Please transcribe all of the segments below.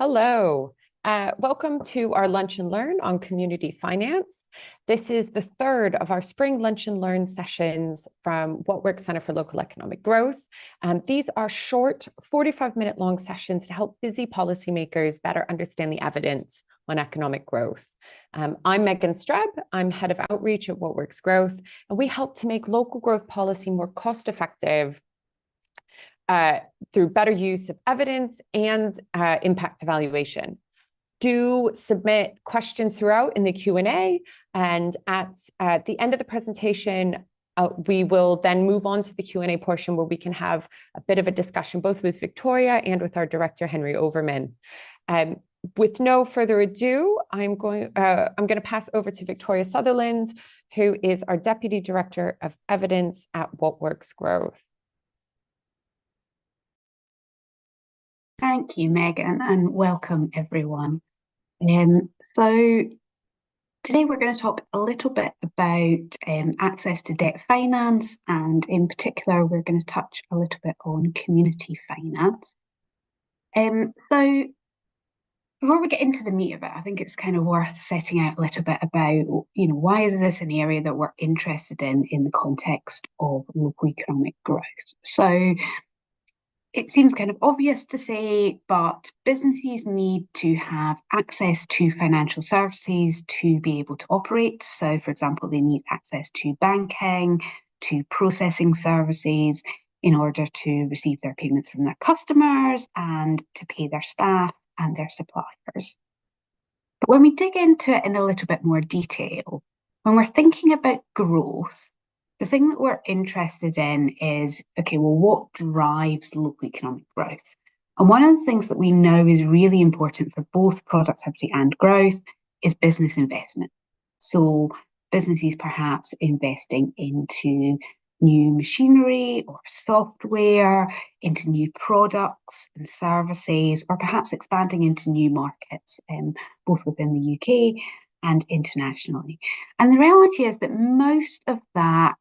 Hello. Welcome to our Lunch and Learn on community finance. This is the third of our spring Lunch and Learn sessions from What Works Centre for Local Economic Growth. These are short, 45-minute long sessions to help busy policymakers better understand the evidence on economic growth. I'm Megan Streb. I'm head of outreach at What Works Growth, and we help to make local growth policy more cost-effective through better use of evidence and impact evaluation. Do submit questions throughout in the Q&A, and at the end of the presentation, we will then move on to the Q&A portion where we can have a bit of a discussion both with Victoria and with our director, Henry Overman. With no further ado, I'm going to pass over to Victoria Sutherland, who is our Deputy Director of Evidence at What Works Growth. Thank you, Megan, and welcome everyone. So today we're going to talk a little bit about access to debt finance, and in particular we're going to touch a little bit on community finance. So before we get into the meat of it, I think it's kind of worth setting out a little bit about, why is this an area that we're interested in the context of local economic growth? So it seems kind of obvious to say, but businesses need to have access to financial services to be able to operate. So, for example, they need access to banking, to processing services in order to receive their payments from their customers and to pay their staff and their suppliers. But when we dig into it in a little bit more detail, when we're thinking about growth, the thing that we're interested in is, okay, well, what drives local economic growth? And one of the things that we know is really important for both productivity and growth is business investment. So businesses perhaps investing into new machinery or software, into new products and services, or perhaps expanding into new markets, both within the UK and internationally. And the reality is that most of that,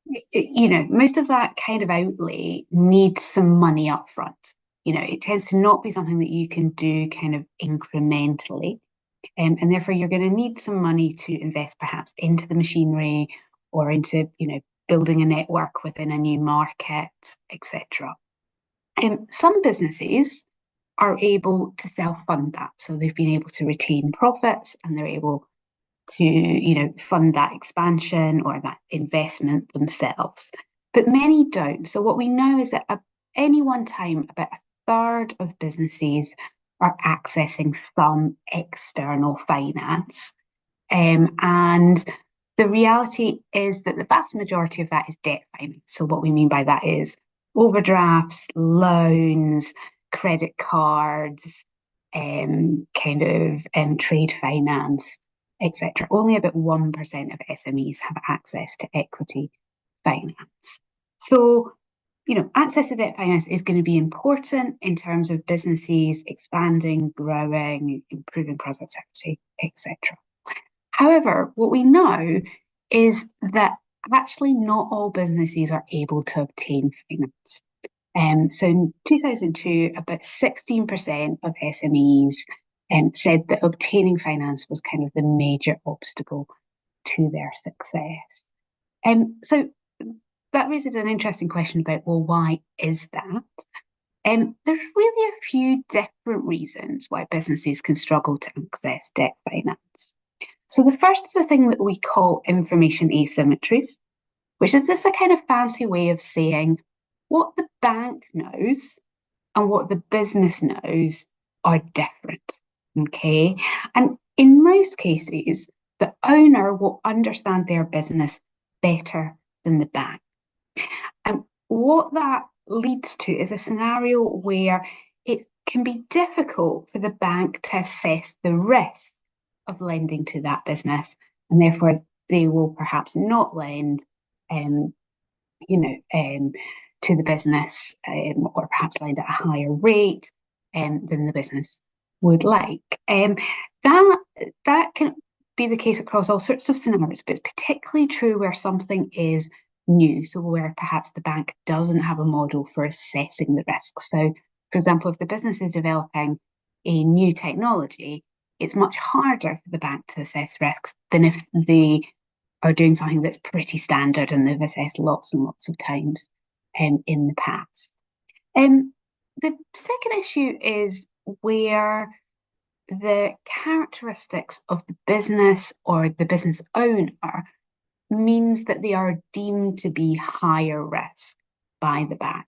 most of that kind of outlay needs some money up front. It tends to not be something that you can do kind of incrementally. And therefore you're going to need some money to invest perhaps into the machinery or into, building a network within a new market, etc. Some businesses are able to self-fund that. So they've been able to retain profits and they're able to, fund that expansion or that investment themselves. But many don't. So what we know is that at any one time, about a third of businesses are accessing some external finance. And the reality is that the vast majority of that is debt finance. So what we mean by that is overdrafts, loans, credit cards, trade finance, etc. Only about 1% of SMEs have access to equity finance. So, access to debt finance is going to be important in terms of businesses expanding, growing, improving productivity, etc. However, what we know is that actually not all businesses are able to obtain finance. So in 2002, about 16% of SMEs said that obtaining finance was kind of the major obstacle to their success. So that raises an interesting question about, well, why is that? There's really a few different reasons why businesses can struggle to access debt finance. So the first is a thing that we call information asymmetries, which is just a kind of fancy way of saying what the bank knows and what the business knows are different, okay? And in most cases, the owner will understand their business better than the bank. And what that leads to is a scenario where it can be difficult for the bank to assess the risk of lending to that business, and therefore they will perhaps not lend to the business, or perhaps lend at a higher rate than the business would like. That can be the case across all sorts of scenarios, but it's particularly true where something is new, so where perhaps the bank doesn't have a model for assessing the risk. So For example, if the business is developing a new technology, it's much harder for the bank to assess risks than if they are doing something that's pretty standard and they've assessed lots and lots of times in the past. The second issue is where the characteristics of the business or the business owner means that they are deemed to be higher risk by the bank.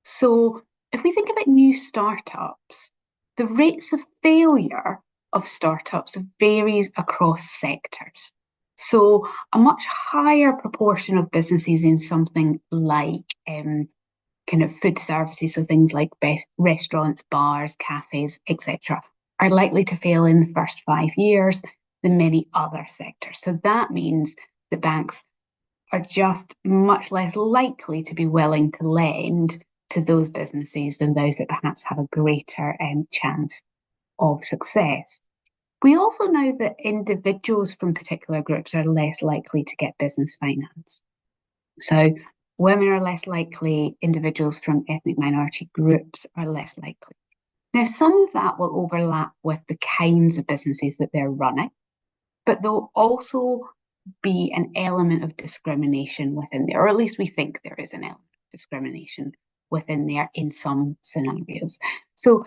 So if we think about new startups, the rates of failure of startups varies across sectors. So a much higher proportion of businesses in something like kind of food services, so things like restaurants, bars, cafes, etc., are likely to fail in the first 5 years than many other sectors. So that means the banks are just much less likely to be willing to lend to those businesses than those that perhaps have a greater chance of success. We also know that individuals from particular groups are less likely to get business finance. So women are less likely, individuals from ethnic minority groups are less likely. Now, some of that will overlap with the kinds of businesses that they're running, but there'll also be an element of discrimination within there, or at least we think there is an element of discrimination within there in some scenarios. So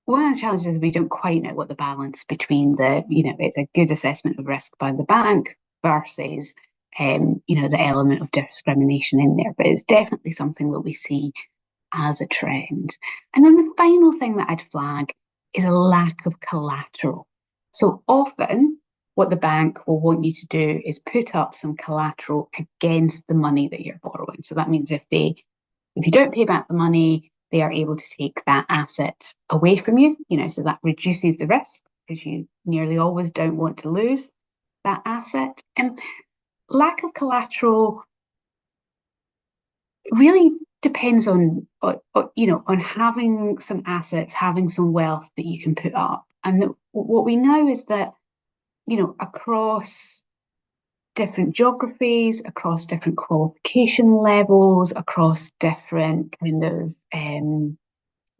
one of the challenges is we don't quite know what the balance between it's a good assessment of risk by the bank versus, the element of discrimination in there. But it's definitely something that we see as a trend. And then the final thing that I'd flag is a lack of collateral. So often what the bank will want you to do is put up some collateral against the money that you're borrowing. So that means if you don't pay back the money, they are able to take that asset away from you, so that reduces the risk because you nearly always don't want to lose that asset. And lack of collateral really depends on having some assets, having some wealth that you can put up. And what we know is that, across different geographies, across different qualification levels, across different kind of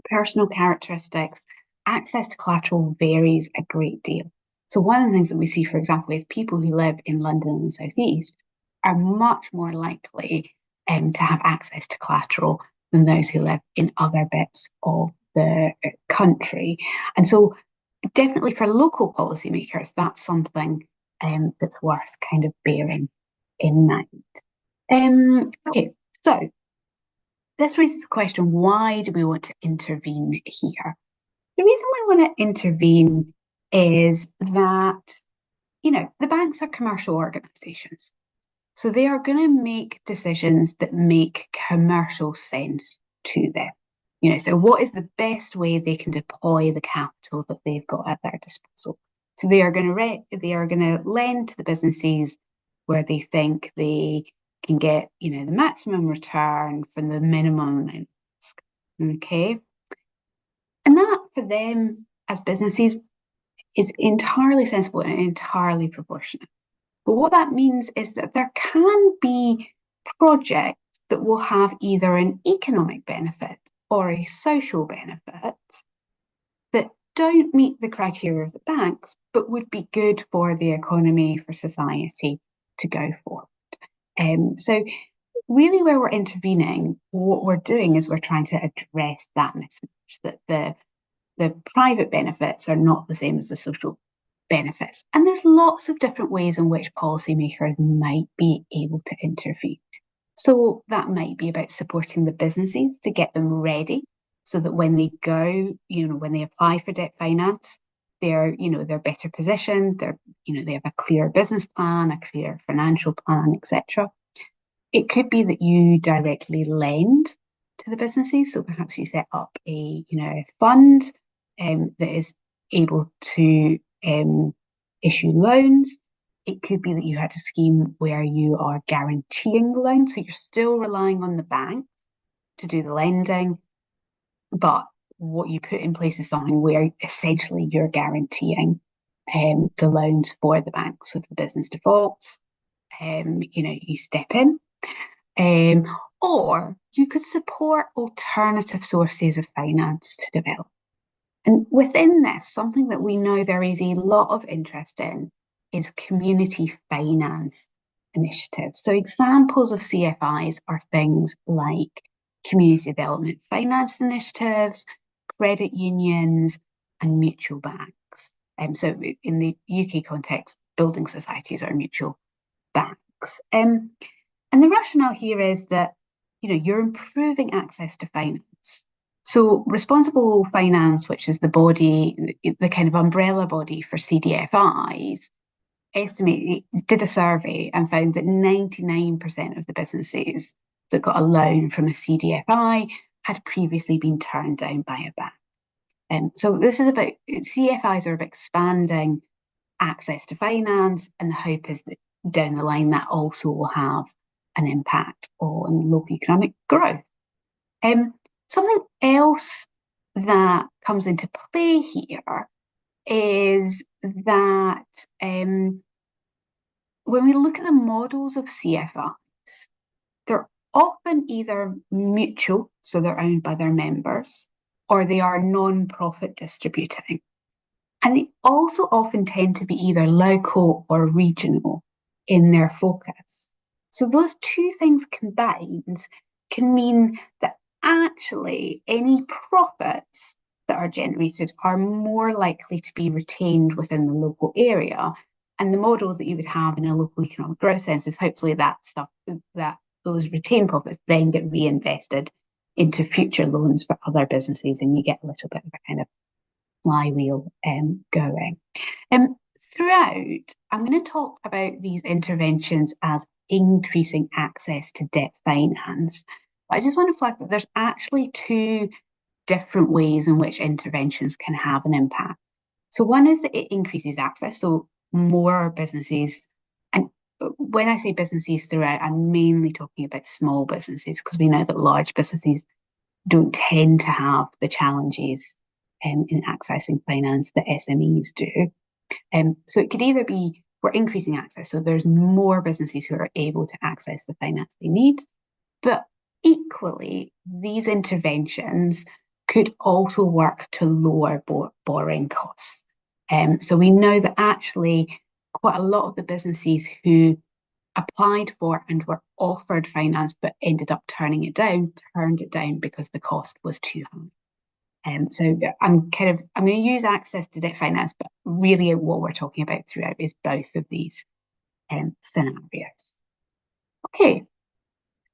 personal characteristics, access to collateral varies a great deal. So one of the things that we see, for example, is people who live in London and the South East are much more likely to have access to collateral than those who live in other bits of the country. And so definitely for local policymakers, that's something that's worth kind of bearing in mind. Okay, so this raises the question, why do we want to intervene here? The reason we want to intervene is that, the banks are commercial organisations. So they are going to make decisions that make commercial sense to them. So what is the best way they can deploy the capital that they've got at their disposal? So they are going to lend to the businesses where they think they can get, the maximum return from the minimum amount of risk. Okay. And that for them as businesses is entirely sensible and entirely proportionate. But what that means is that there can be projects that will have either an economic benefit or a social benefit that don't meet the criteria of the banks, but would be good for the economy, for society to go forward. So really where we're intervening, what we're doing is we're trying to address that mismatch, that the private benefits are not the same as the social benefits. And there's lots of different ways in which policymakers might be able to intervene. So that might be about supporting the businesses to get them ready so that when they go, when they apply for debt finance, they're better positioned, they have a clear business plan, a clear financial plan, etc. It could be that you directly lend to the businesses. So perhaps you set up a fund that is able to issue loans. It could be that you had a scheme where you are guaranteeing the loan, so you're still relying on the bank to do the lending, but what you put in place is something where essentially you're guaranteeing the loans for the bank. So if the business defaults, you step in. or you could support alternative sources of finance to develop. And within this, something that we know there is a lot of interest in is community finance initiatives. So examples of CFIs are things like community development finance initiatives, credit unions, and mutual banks. So in the UK context, building societies are mutual banks. And the rationale here is that you're improving access to finance. So responsible finance, which is the body, the kind of umbrella body for CDFIs, did a survey and found that 99% of the businesses that got a loan from a CDFI had previously been turned down by a bank. So this is about, CFIs are about expanding access to finance, and the hope is that down the line that also will have an impact on local economic growth. Something else that comes into play here is that when we look at the models of CFIs, they're often either mutual, so they're owned by their members, or they are non-profit distributing. And they also often tend to be either local or regional in their focus. So those two things combined can mean that actually any profits that are generated are more likely to be retained within the local area. And the model that you would have in a local economic growth sense is hopefully that those retained profits then get reinvested into future loans for other businesses, and you get a little bit of a kind of flywheel going. Throughout, I'm going to talk about these interventions as increasing access to debt finance. But I just want to flag that there's actually two different ways in which interventions can have an impact. So one is that it increases access, so more businesses, and when I say businesses throughout, I'm mainly talking about small businesses, because we know that large businesses don't tend to have the challenges in accessing finance that SMEs do. So it could either be we're increasing access, so there's more businesses who are able to access the finance they need, but equally, these interventions could also work to lower borrowing costs. So we know that actually quite a lot of the businesses who applied for and were offered finance but ended up turned it down because the cost was too high. So I'm going to use access to debt finance, but really what we're talking about throughout is both of these scenarios. Okay,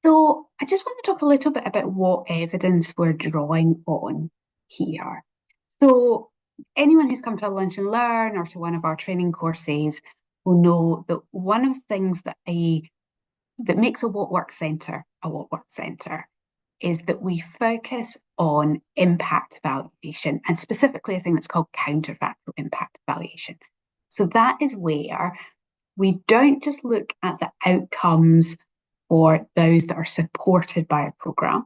so I just want to talk a little bit about what evidence we're drawing on here. So anyone who's come to a Lunch and Learn or to one of our training courses will know that one of the things that makes a What Works Centre a What Works Centre is that we focus on impact valuation, and specifically a thing that's called counterfactual impact valuation. So that is where we don't just look at the outcomes for those that are supported by a programme,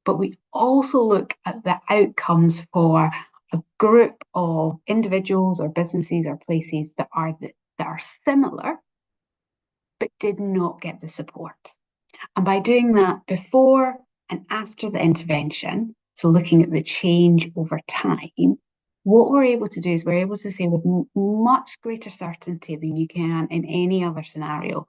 but we also look at the outcomes for a group of individuals or businesses or places that are similar, but did not get the support. And by doing that before and after the intervention, so looking at the change over time, what we're able to do is we're able to say with much greater certainty than you can in any other scenario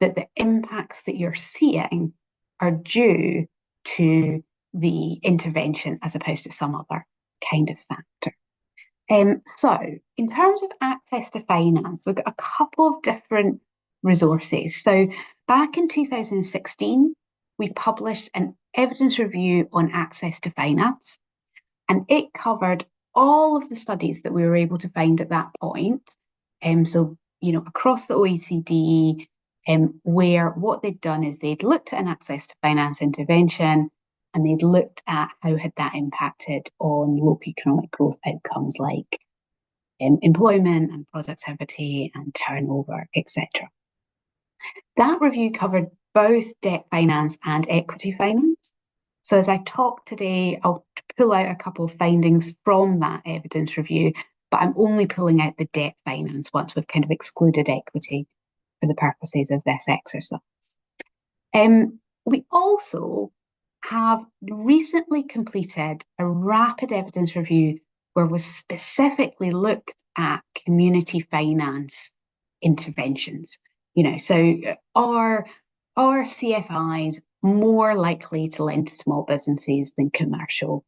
that the impacts that you're seeing are due to the intervention as opposed to some other kind of factor. So in terms of access to finance, we've got a couple of different resources. So back in 2016, we published an evidence review on access to finance, and it covered all of the studies that we were able to find at that point. So, across the OECD, where what they'd done is they'd looked at an access to finance intervention, and they'd looked at how had that impacted on local economic growth outcomes like employment and productivity and turnover, etc. That review covered both debt finance and equity finance. So as I talk today, I'll pull out a couple of findings from that evidence review, but I'm only pulling out the debt finance once we've kind of excluded equity for the purposes of this exercise. We also have recently completed a rapid evidence review where we specifically looked at community finance interventions. So are CFIs more likely to lend to small businesses than commercial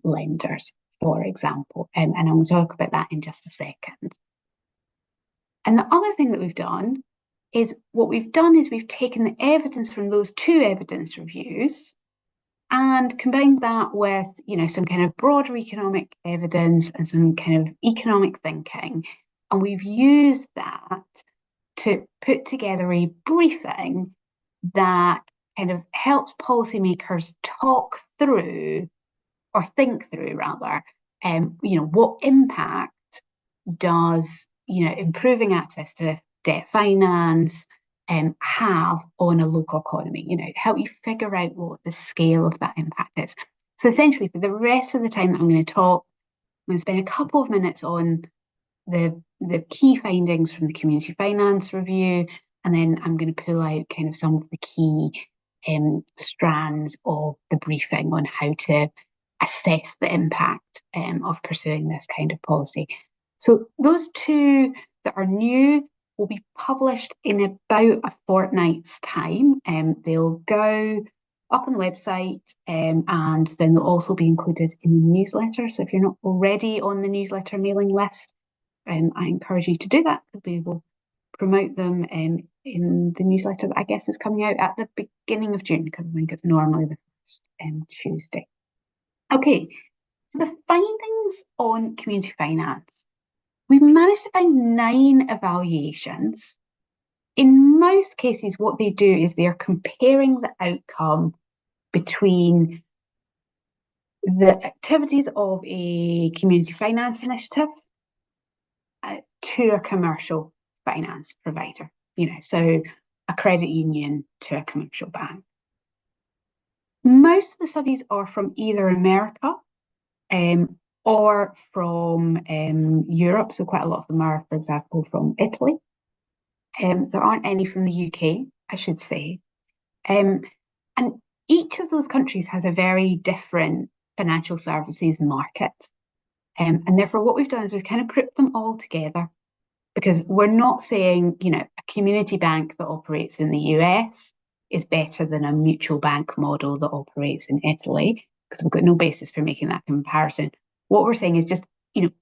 lenders, for example? And I'm going to talk about that in just a second. And the other thing that we've done is we've taken the evidence from those two evidence reviews and combined that with, some kind of broader economic evidence and some kind of economic thinking. And we've used that to put together a briefing that kind of helps policymakers talk through, or think through rather, what impact does, improving access to debt finance have on a local economy, help you figure out what the scale of that impact is. So essentially, for the rest of the time that I'm going to talk, I'm going to spend a couple of minutes on the key findings from the community finance review, and then I'm going to pull out kind of some of the key strands of the briefing on how to assess the impact of pursuing this kind of policy. So those two that are new will be published in about a fortnight's time. They'll go up on the website and then they'll also be included in the newsletter. So if you're not already on the newsletter mailing list, I encourage you to do that because we will promote them in the newsletter that I guess is coming out at the beginning of June, because I think it's normally the first Tuesday. Okay, so the findings on community finance. We've managed to find 9 evaluations. In most cases, what they do is they're comparing the outcome between the activities of a community finance initiative to a commercial finance provider, so a credit union to a commercial bank. Most of the studies are from either America or from Europe, so quite a lot of them are, for example, from Italy. There aren't any from the UK, I should say. And each of those countries has a very different financial services market. And therefore, what we've done is we've kind of grouped them all together, because we're not saying, a community bank that operates in the US is better than a mutual bank model that operates in Italy, because we've got no basis for making that comparison. What we're saying is just,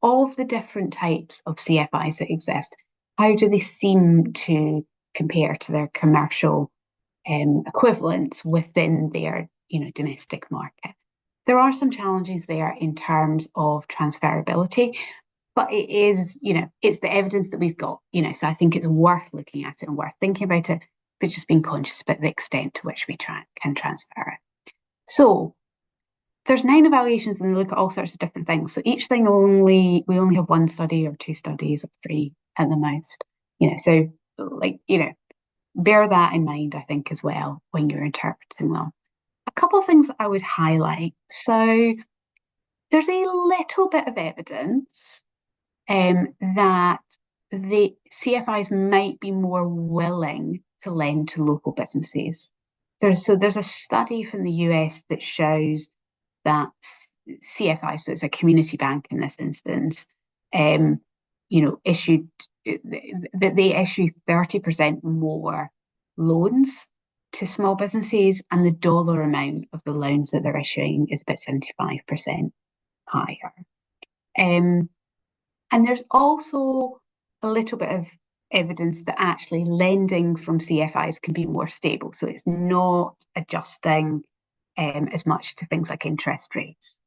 of the different types of CFIs that exist, how do they seem to compare to their commercial equivalents within their, domestic market? There are some challenges there in terms of transferability, but it is, it's the evidence that we've got, so I think it's worth looking at it and worth thinking about it, but just being conscious about the extent to which we can transfer it. So there's 9 evaluations and they look at all sorts of different things. So each thing we only have 1 study or 2 studies or 3 at the most, so bear that in mind, I think, as well, when you're interpreting them. A couple of things that I would highlight. So there's a little bit of evidence that the CFIs might be more willing to lend to local businesses. There's a study from the US that shows that CFI, so it's a community bank in this instance, issued that they issue 30% more loans to small businesses, and the dollar amount of the loans that they're issuing is about 75% higher. And there's also a little bit of evidence that actually lending from CFIs can be more stable. So it's not adjusting as much to things like interest rates.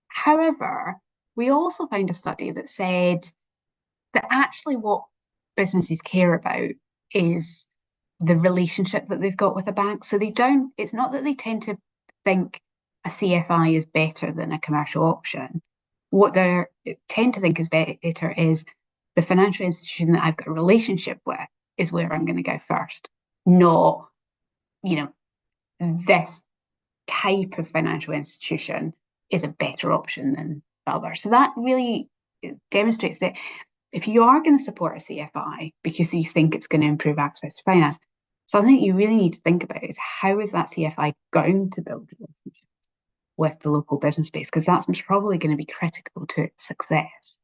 However, we also found a study that said that actually what businesses care about is the relationship that they've got with a bank. So it's not that they tend to think a CFI is better than a commercial option. What they tend to think is better is the financial institution that I've got a relationship with is where I'm going to go first, not, this type of financial institution is a better option than the other. So that really demonstrates that if you are going to support a CFI because you think it's going to improve access to finance, something you really need to think about is how is that CFI going to build relationships with the local business space, because that's probably going to be critical to its success.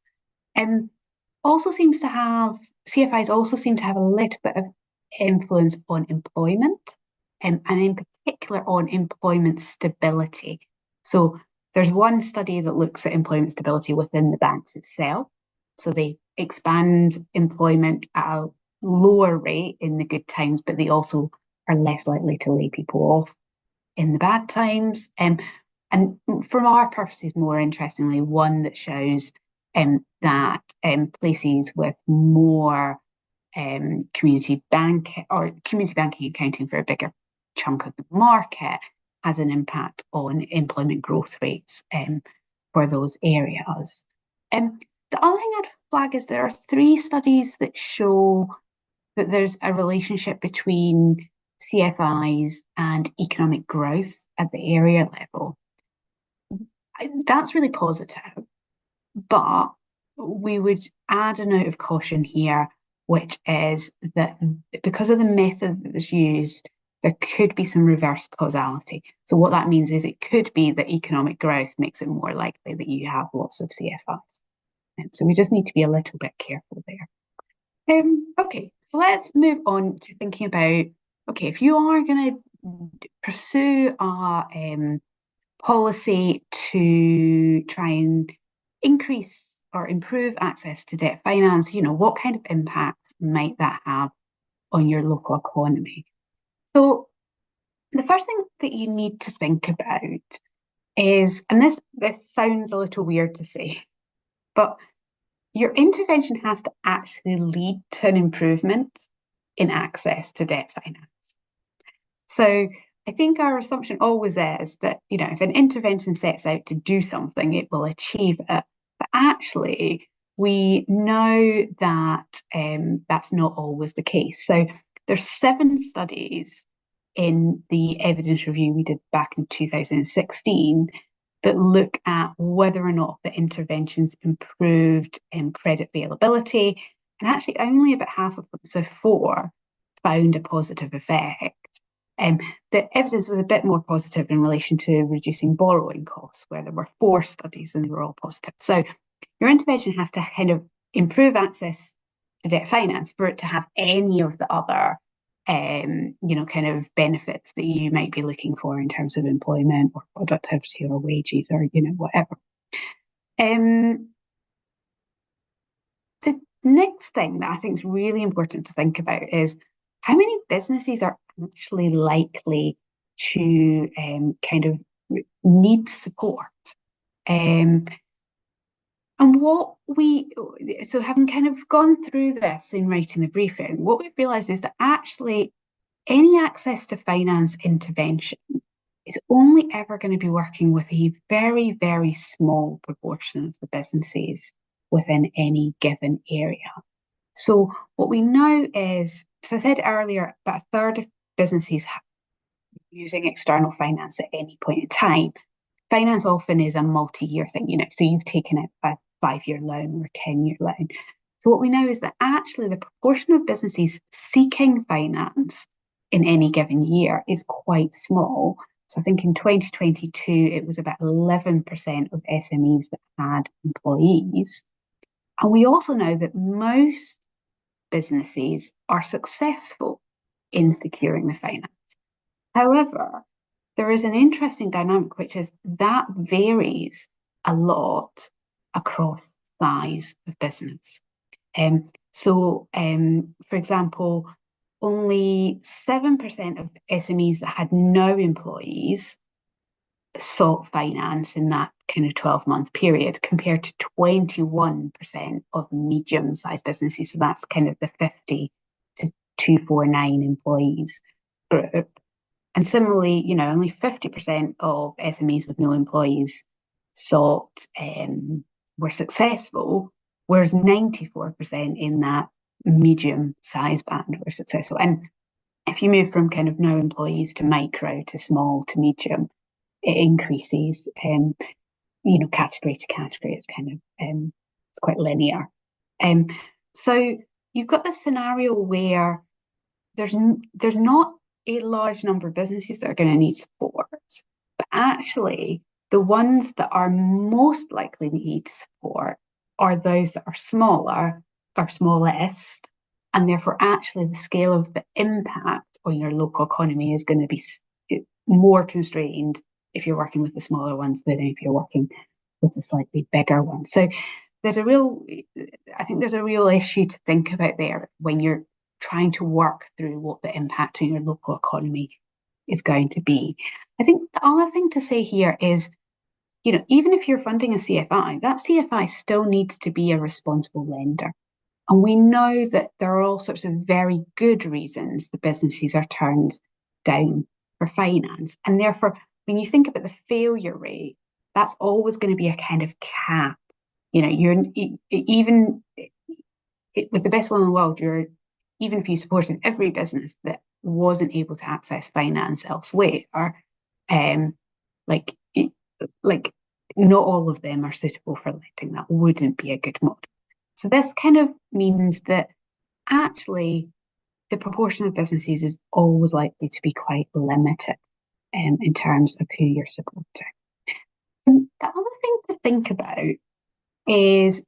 Also seems to have CFIs also seem to have a little bit of influence on employment, and in particular on employment stability. So there's one study that looks at employment stability within the banks itself. So they expand employment at a lower rate in the good times, but they also are less likely to lay people off in the bad times. And from our purposes, more interestingly, one that shows that places with more community banking accounting for a bigger chunk of the market has an impact on employment growth rates for those areas. The other thing I'd flag is there are 3 studies that show that there's a relationship between CFIs and economic growth at the area level. That's really positive, but we would add a note of caution here, which is that because of the method that is used, there could be some reverse causality. So what that means is it could be that economic growth makes it more likely that you have lots of CFIs. So we just need to be a little bit careful there. Okay, so let's move on to thinking about, okay, if you are going to pursue a policy to try and increase or improve access to debt finance, what kind of impact might that have on your local economy? So the first thing that you need to think about is, and this sounds a little weird to say, but your intervention has to actually lead to an improvement in access to debt finance. So I think our assumption always is that, if an intervention sets out to do something, it will achieve it. But actually, we know that that's not always the case. So there's 7 studies in the evidence review we did back in 2016 that look at whether or not the interventions improved credit availability. And actually only about half of them, so 4, found a positive effect. The evidence was a bit more positive in relation to reducing borrowing costs, where there were 4 studies and they were all positive. So your intervention has to kind of improve access to debt finance for it to have any of the other, kind of benefits that you might be looking for in terms of employment or productivity or wages or, whatever. The next thing that I think is really important to think about is how many businesses are actually likely to kind of need support. So having kind of gone through this in writing the briefing, what we've realised is that actually any access to finance intervention is only ever going to be working with a very, very small proportion of the businesses within any given area. So what we know is, so I said earlier, about 1/3 of businesses using external finance at any point in time. Finance often is a multi-year thing, so you've taken out a 5-year loan or a 10-year loan. So what we know is that actually the proportion of businesses seeking finance in any given year is quite small. So I think in 2022, it was about 11% of SMEs that had employees. And we also know that most businesses are successful in securing the finance. However, there is an interesting dynamic, which is that varies a lot across size of business. For example, only 7% of SMEs that had no employees sought finance in that kind of 12-month period, compared to 21% of medium-sized businesses. So that's kind of the 50 to 249 employees group. And similarly, only 50% of SMEs with no employees were successful, whereas 94% in that medium size band were successful. And if you move from kind of no employees to micro to small to medium, it increases, category to category. It's kind of, it's quite linear. So you've got this scenario where there's not a large number of businesses that are going to need support, but actually the ones that are most likely to need support are those that are smaller or smallest, and therefore actually the scale of the impact on your local economy is going to be more constrained if you're working with the smaller ones than if you're working with the slightly bigger ones. So I think there's a real issue to think about there when you're trying to work through what the impact on your local economy is going to be. I think the other thing to say here is, even if you're funding a CFI, that CFI still needs to be a responsible lender. And we know that there are all sorts of very good reasons the businesses are turned down for finance. And therefore, when you think about the failure rate, that's always going to be a kind of cap. You're even with the best one in the world, even if you supported every business that wasn't able to access finance elsewhere, like not all of them are suitable for lending. That wouldn't be a good model. So this kind of means that actually the proportion of businesses is always likely to be quite limited in terms of who you're supporting. And the other thing to think about is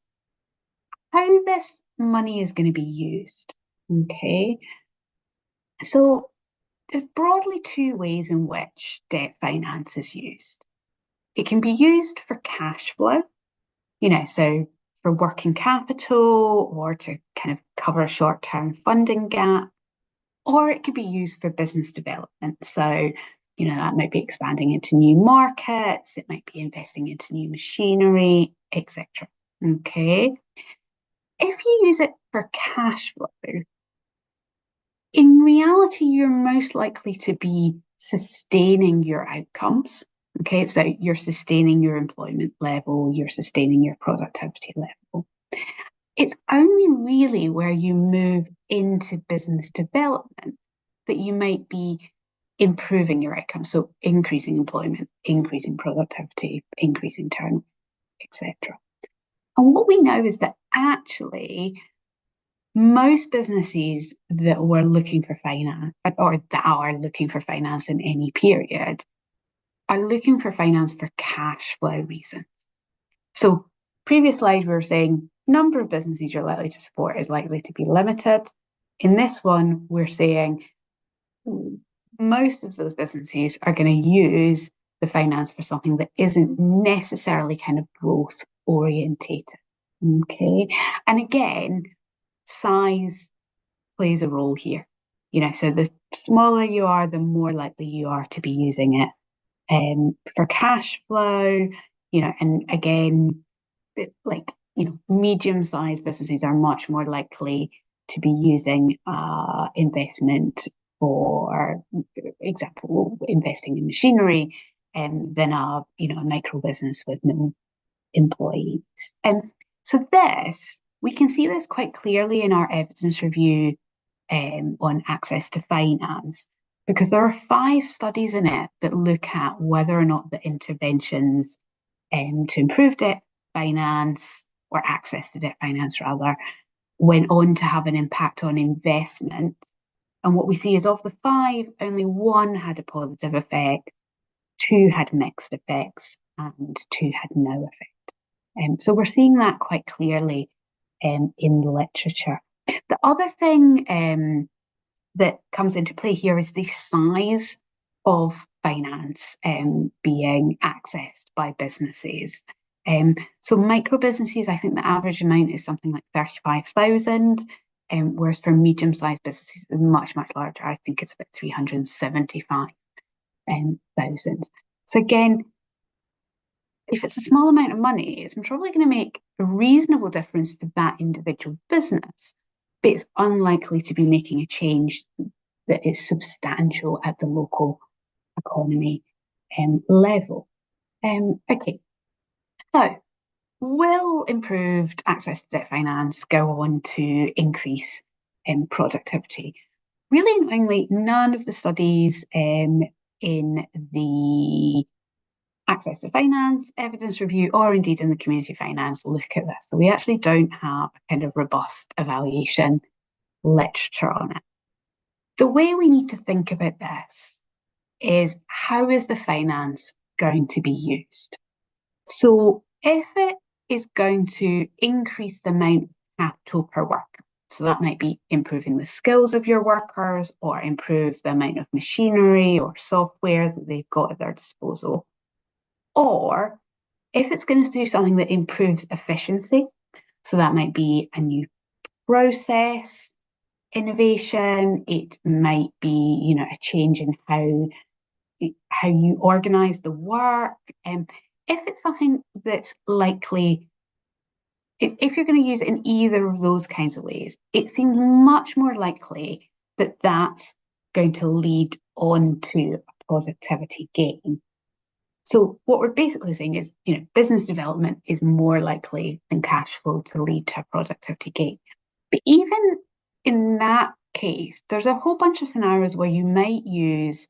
how this money is going to be used. Okay, so there's broadly two ways in which debt finance is used. It can be used for cash flow, so for working capital or to kind of cover a short-term funding gap, or it could be used for business development. So, that might be expanding into new markets, it might be investing into new machinery, etc. Okay. If you use it for cash flow, in reality, you're most likely to be sustaining your outcomes. Okay, so you're sustaining your employment level, you're sustaining your productivity level. It's only really where you move into business development that you might be improving your outcomes. So increasing employment, increasing productivity, increasing turnover, etc. And what we know is that actually most businesses that were looking for finance or that are looking for finance in any period are looking for finance for cash flow reasons. So previous slide, we were saying number of businesses you're likely to support is likely to be limited. In this one, we're saying most of those businesses are going to use the finance for something that isn't necessarily kind of growth orientated. Okay. And again, size plays a role here. So the smaller you are, the more likely you are to be using it for cash flow, and again, medium-sized businesses are much more likely to be using investment for example, investing in machinery than a micro business with no employees. So we can see this quite clearly in our evidence review on access to finance, because there are 5 studies in it that look at whether or not the interventions to improve debt finance, or access to debt finance rather, went on to have an impact on investment. And what we see is of the 5, only 1 had a positive effect, 2 had mixed effects, and 2 had no effect. So we're seeing that quite clearly in the literature. The other thing that comes into play here is the size of finance being accessed by businesses. So micro businesses, I think the average amount is something like 35,000, whereas for medium-sized businesses, it's much, much larger. I think it's about 375,000. So again, if it's a small amount of money, it's probably going to make a reasonable difference for that individual business, but it's unlikely to be making a change that is substantial at the local economy level. Okay, so will improved access to debt finance go on to increase productivity? Really annoyingly, none of the studies in the access to finance evidence review, or indeed in the community finance, look at this. So we actually don't have a kind of robust evaluation literature on it. the way we need to think about this is, how is the finance going to be used? So if it is going to increase the amount of capital per worker, so that might be improving the skills of your workers or improve the amount of machinery or software that they've got at their disposal. Or if it's going to do something that improves efficiency, so that might be a new process, innovation, it might be, a change in how you organize the work. If it's something that's likely, if you're going to use it in either of those kinds of ways, it seems much more likely that that's going to lead on to a productivity gain. So what we're basically saying is, business development is more likely than cash flow to lead to a productivity gain. But even in that case, there's a whole bunch of scenarios where you might use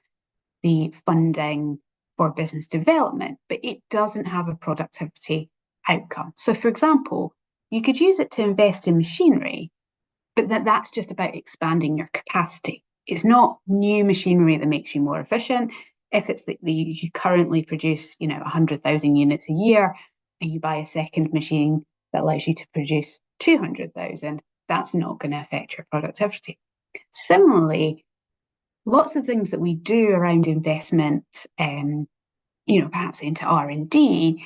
the funding for business development, but it doesn't have a productivity outcome. So for example, you could use it to invest in machinery, but that's just about expanding your capacity. It's not new machinery that makes you more efficient. If it's that you currently produce, 100,000 units a year, and you buy a second machine that allows you to produce 200,000, that's not going to affect your productivity. Similarly, lots of things that we do around investment, perhaps into R&D,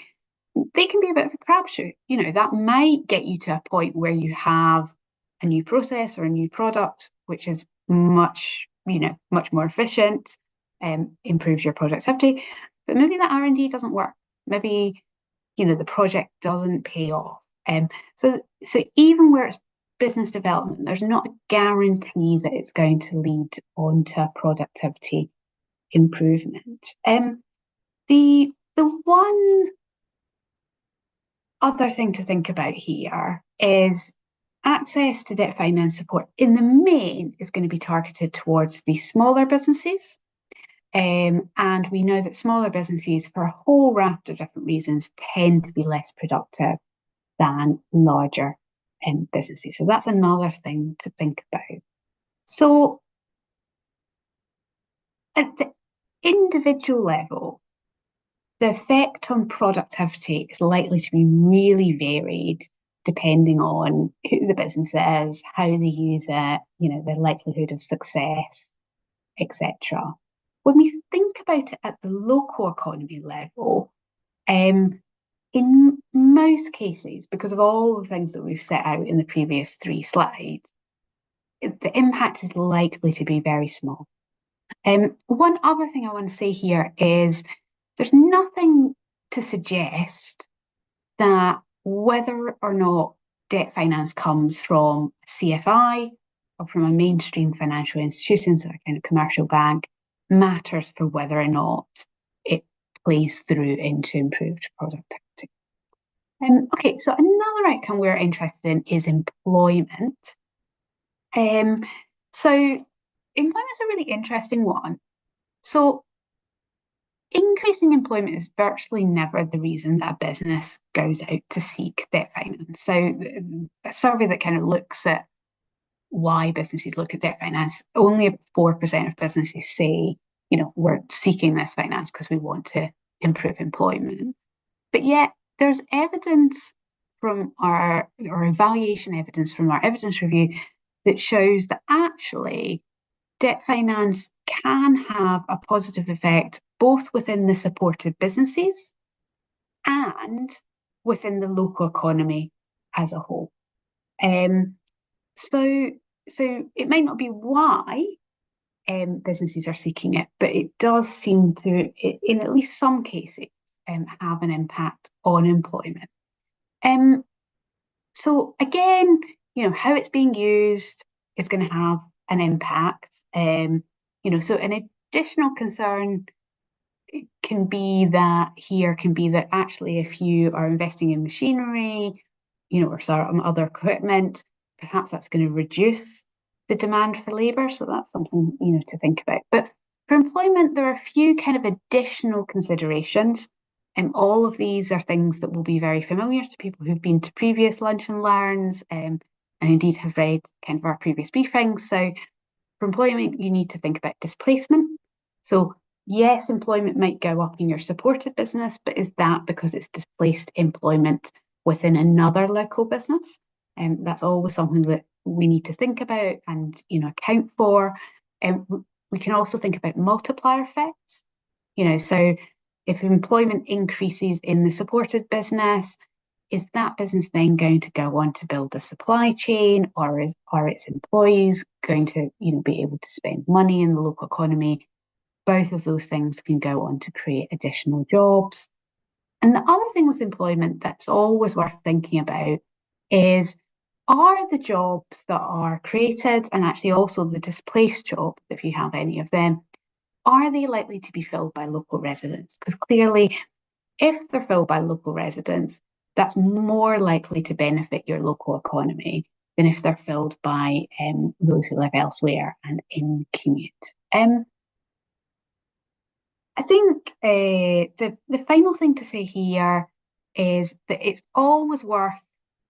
they can be a bit of a crapshoot. That might get you to a point where you have a new process or a new product, which is much more efficient, improves your productivity, but maybe that R&D doesn't work. Maybe, the project doesn't pay off. So even where it's business development, there's not a guarantee that it's going to lead on to a productivity improvement. The one other thing to think about here is access to debt finance support in the main is going to be targeted towards the smaller businesses. And we know that smaller businesses, for a whole raft of different reasons, tend to be less productive than larger businesses. So that's another thing to think about. So at the individual level, the effect on productivity is likely to be really varied depending on who the business is, how they use it, the likelihood of success, etc. When we think about it at the local economy level, in most cases, because of all the things that we've set out in the previous 3 slides, the impact is likely to be very small. One other thing I want to say here is there's nothing to suggest that whether or not debt finance comes from a CFI or from a mainstream financial institution, so a kind of commercial bank, matters for whether or not it plays through into improved productivity. Okay, so another outcome we're interested in is employment. So employment's a really interesting one. So increasing employment is virtually never the reason that a business goes out to seek debt finance. So a survey that kind of looks at why businesses look at debt finance, only 4% of businesses say, we're seeking this finance because we want to improve employment. But yet there's evidence from our evaluation evidence from our evidence review that shows that actually debt finance can have a positive effect both within the supported businesses and within the local economy as a whole. So it might not be why businesses are seeking it, but it does seem to, in at least some cases, have an impact on employment. So again, how it's being used is going to have an impact. So an additional concern can be that actually if you are investing in machinery, or some other equipment, perhaps that's going to reduce the demand for labour. So that's something, to think about. But for employment, there are a few kind of additional considerations. All of these are things that will be very familiar to people who've been to previous lunch and learns, and indeed have read kind of our previous briefings. So for employment, you need to think about displacement. So yes, employment might go up in your supported business, but is that because it's displaced employment within another local business? And that's always something that we need to think about and account for. And we can also think about multiplier effects. So if employment increases in the supported business, is that business then going to go on to build a supply chain, or are its employees going to be able to spend money in the local economy? Both of those things can go on to create additional jobs. And the other thing with employment that's always worth thinking about is, are the jobs that are created, and actually also the displaced jobs, if you have any of them, are they likely to be filled by local residents? Because clearly, if they're filled by local residents, that's more likely to benefit your local economy than if they're filled by those who live elsewhere and in commute. I think the final thing to say here is that it's always worth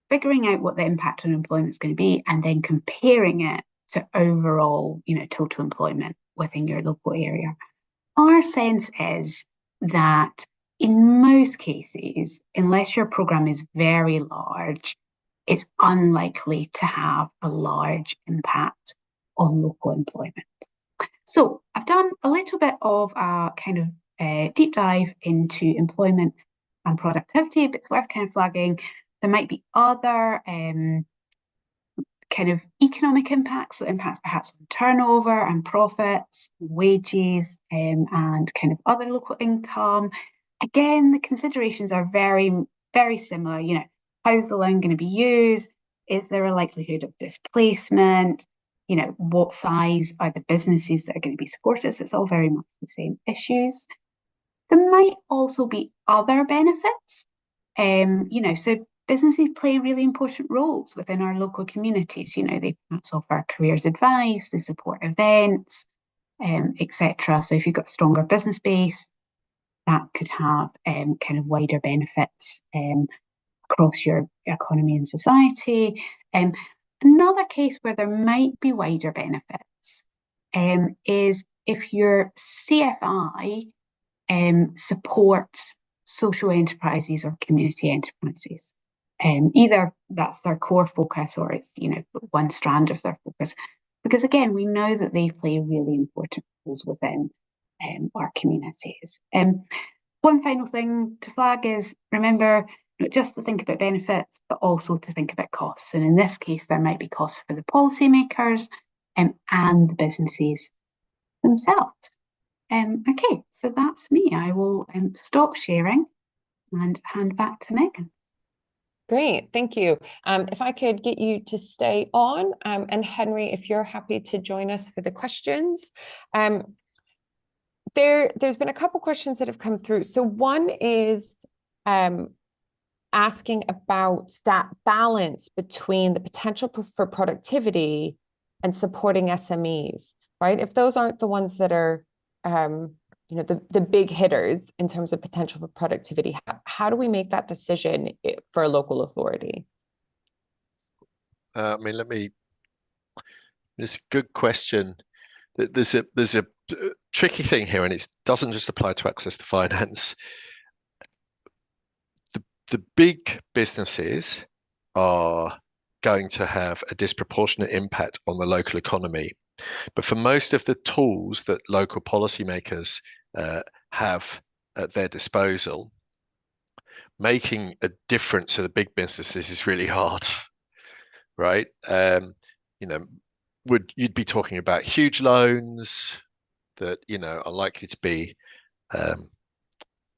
figuring out what the impact on employment is going to be and then comparing it to overall, total employment within your local area. Our sense is that in most cases, unless your programme is very large, it's unlikely to have a large impact on local employment. So I've done a little bit of a kind of deep dive into employment and productivity, but it's worth kind of flagging there might be other kind of economic impacts, so impacts perhaps on turnover and profits, wages, and kind of other local income. Again, the considerations are very, very similar. How's the land going to be used? Is there a likelihood of displacement? What size are the businesses that are going to be supported? So it's all very much the same issues. There might also be other benefits. So businesses play really important roles within our local communities. They perhaps offer careers advice, they support events, etc. So if you've got a stronger business base, that could have kind of wider benefits across your economy and society. Another case where there might be wider benefits is if your CFI supports social enterprises or community enterprises. Either that's their core focus or it's one strand of their focus, because again we know that they play really important roles within our communities. One final thing to flag is, remember, not just to think about benefits but also to think about costs, and in this case there might be costs for the policymakers and the businesses themselves. Okay, so that's me. I will stop sharing and hand back to Megan. Great, thank you. If I could get you to stay on, and Henry, if you're happy to join us for the questions. There's been a couple questions that have come through. So one is asking about that balance between the potential for productivity and supporting SMEs, right? If those aren't the ones that are the big hitters in terms of potential for productivity, how do we make that decision for a local authority? It's a good question. There's a tricky thing here, and it doesn't just apply to access to finance. The big businesses are going to have a disproportionate impact on the local economy. But for most of the tools that local policymakers have at their disposal, making a difference to the big businesses is really hard, right? You'd be talking about huge loans that are likely to be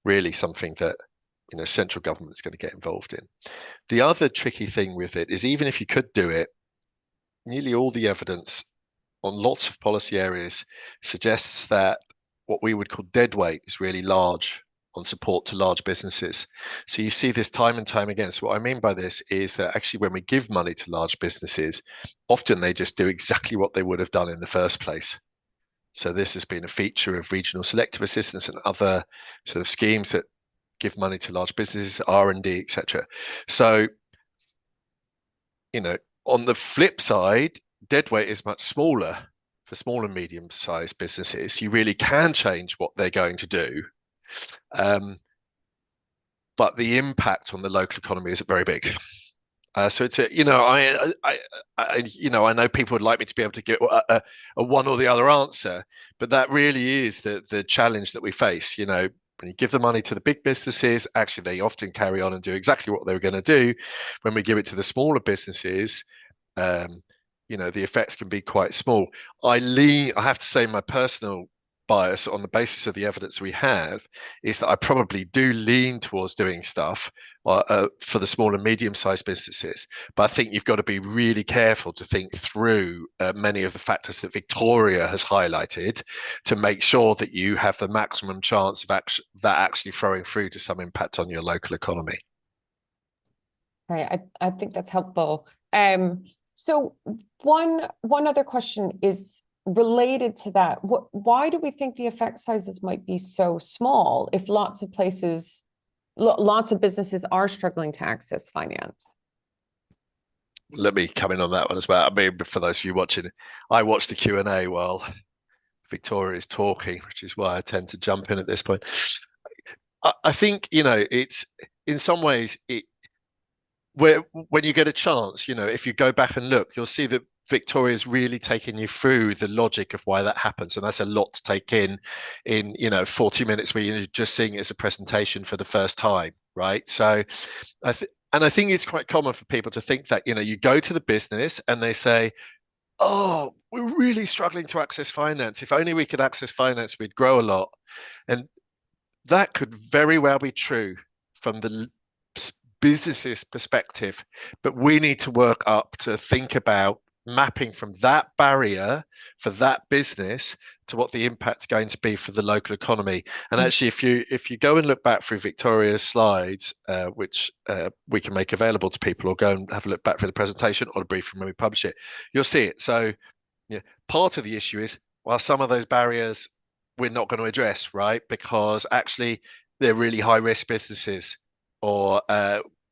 really something that central government is going to get involved in. The other tricky thing with it is, even if you could do it, nearly all the evidence on lots of policy areas suggests that what we would call dead weight is really large on support to large businesses. So you see this time and time again. So what I mean by this is that actually when we give money to large businesses, often they just do exactly what they would have done in the first place. So this has been a feature of regional selective assistance and other sort of schemes that give money to large businesses, R&D, etc. So, on the flip side, deadweight is much smaller. for small and medium-sized businesses, you really can change what they're going to do. But the impact on the local economy is very big. So it's a, I know people would like me to be able to give a one or the other answer, but that really is the challenge that we face. When you give the money to the big businesses, actually they often carry on and do exactly what they were going to do. When we give it to the smaller businesses, the effects can be quite small. I have to say, my personal bias on the basis of the evidence we have is that I probably do lean towards doing stuff for the small and medium-sized businesses. But I think you've got to be really careful to think through many of the factors that Victoria has highlighted to make sure that you have the maximum chance of that actually throwing through to some impact on your local economy. Right, I think that's helpful. So one other question is related to that. Why do we think the effect sizes might be so small if lots of businesses are struggling to access finance? Let me come in on that one as well. I mean, for those of you watching, I watch the Q&A while Victoria is talking, which is why I tend to jump in at this point. I think, it's in some ways when you get a chance, if you go back and look, you'll see that Victoria's really taken you through the logic of why that happens. And that's a lot to take in 40 minutes where you're just seeing it as a presentation for the first time, right? So I think it's quite common for people to think that, you go to the business and they say, oh, we're really struggling to access finance. If only we could access finance, we'd grow a lot. And that could very well be true from the business's perspective, but we need to work up to think about mapping from that barrier for that business to what the impact's going to be for the local economy. And actually, if you go and look back through Victoria's slides, which we can make available to people, or go and have a look back for the presentation or the briefing when we publish it, you'll see it. So part of the issue is, well, some of those barriers we're not going to address, right? Because actually they're really high risk businesses, or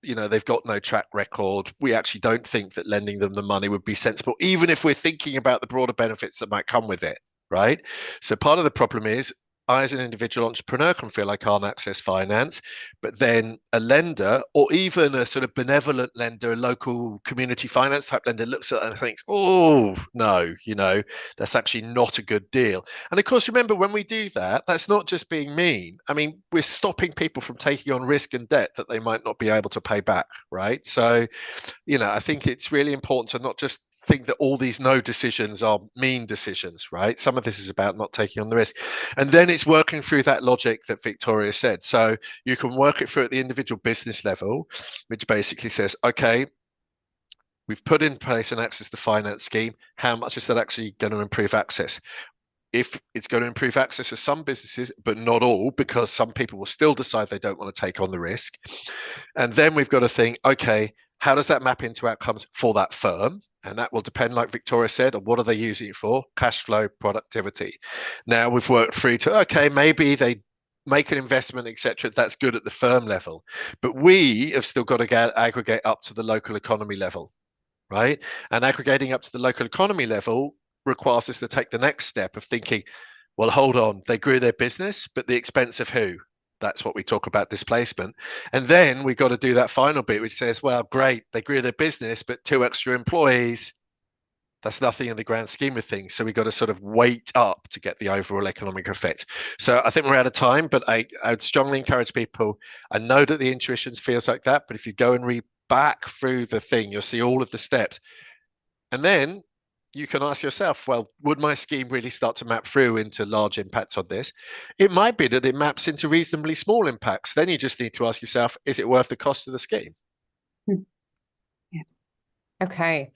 they've got no track record. We actually don't think that lending them the money would be sensible, even if we're thinking about the broader benefits that might come with it, right? So part of the problem is, I as an individual entrepreneur can feel I can't access finance, but then a lender, or even a sort of benevolent lender, a local community finance type lender, looks at it and thinks, oh no, that's actually not a good deal. And of course, remember, when we do that, that's not just being mean. I mean, we're stopping people from taking on risk and debt that they might not be able to pay back, right? So I think it's really important to not just think that all these no decisions are mean decisions, right? Some of this is about not taking on the risk. And then it's working through that logic that Victoria said. So you can work it through at the individual business level, which basically says, okay, we've put in place an access to finance scheme. How much is that actually going to improve access? If it's going to improve access for some businesses, but not all, because some people will still decide they don't want to take on the risk. And then we've got to think, okay, how does that map into outcomes for that firm? And that will depend, like Victoria said, on what are they using it for? Cash flow, productivity. Now we've worked through to, okay, maybe they make an investment, etc. That's good at the firm level. But we have still got to aggregate up to the local economy level, right? And aggregating up to the local economy level requires us to take the next step of thinking, well, hold on, they grew their business, but the expense of who? That's what we talk about, displacement. And then we've got to do that final bit, which says, well, great, they grew their business, but 2 extra employees, that's nothing in the grand scheme of things. So we've got to sort of weight up to get the overall economic effect. So I think we're out of time, but I would strongly encourage people. I know that the intuition feels like that, but if you go and read back through the thing, you'll see all of the steps. And then you can ask yourself, well, would my scheme really start to map through into large impacts on this? It might be that it maps into reasonably small impacts. Then you just need to ask yourself, is it worth the cost of the scheme? Yeah. Okay.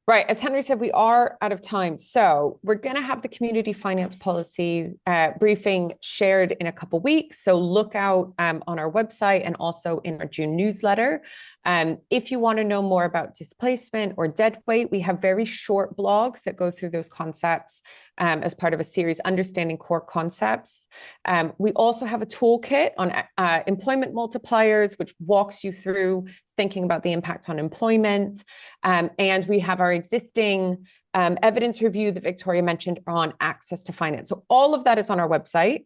Right, as Henry said, we are out of time. So we're going to have the community finance policy briefing shared in a couple of weeks. So look out on our website and also in our June newsletter. If you want to know more about displacement or dead weight, we have very short blogs that go through those concepts as part of a series, Understanding Core Concepts. We also have a toolkit on employment multipliers, which walks you through thinking about the impact on employment. And we have our existing evidence review that Victoria mentioned on access to finance. So all of that is on our website.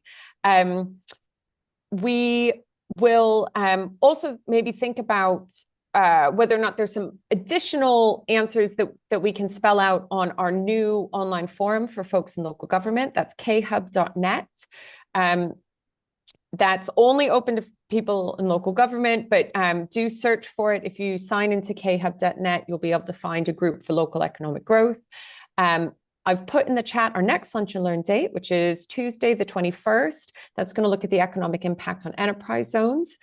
We will also maybe think about whether or not there's some additional answers that we can spell out on our new online forum for folks in local government. That's khub.net. That's only open to people in local government, but do search for it. If you sign into khub.net, you'll be able to find a group for local economic growth. I've put in the chat our next Lunch and Learn date, which is Tuesday, the 21st. That's going to look at the economic impact on enterprise zones.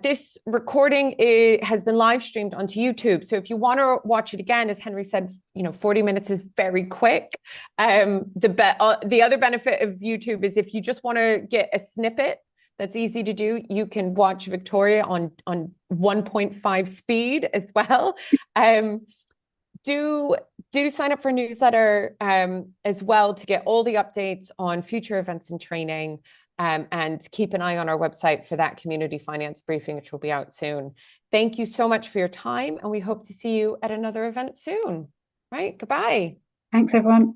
This recording has been live streamed onto YouTube. So if you want to watch it again, as Henry said, 40 minutes is very quick. The other benefit of YouTube is if you just want to get a snippet, that's easy to do. You can watch Victoria on 1.5 speed as well. Do sign up for newsletter as well to get all the updates on future events and training. And keep an eye on our website for that community finance briefing, which will be out soon. Thank you so much for your time, and we hope to see you at another event soon. Right, goodbye. Thanks, everyone.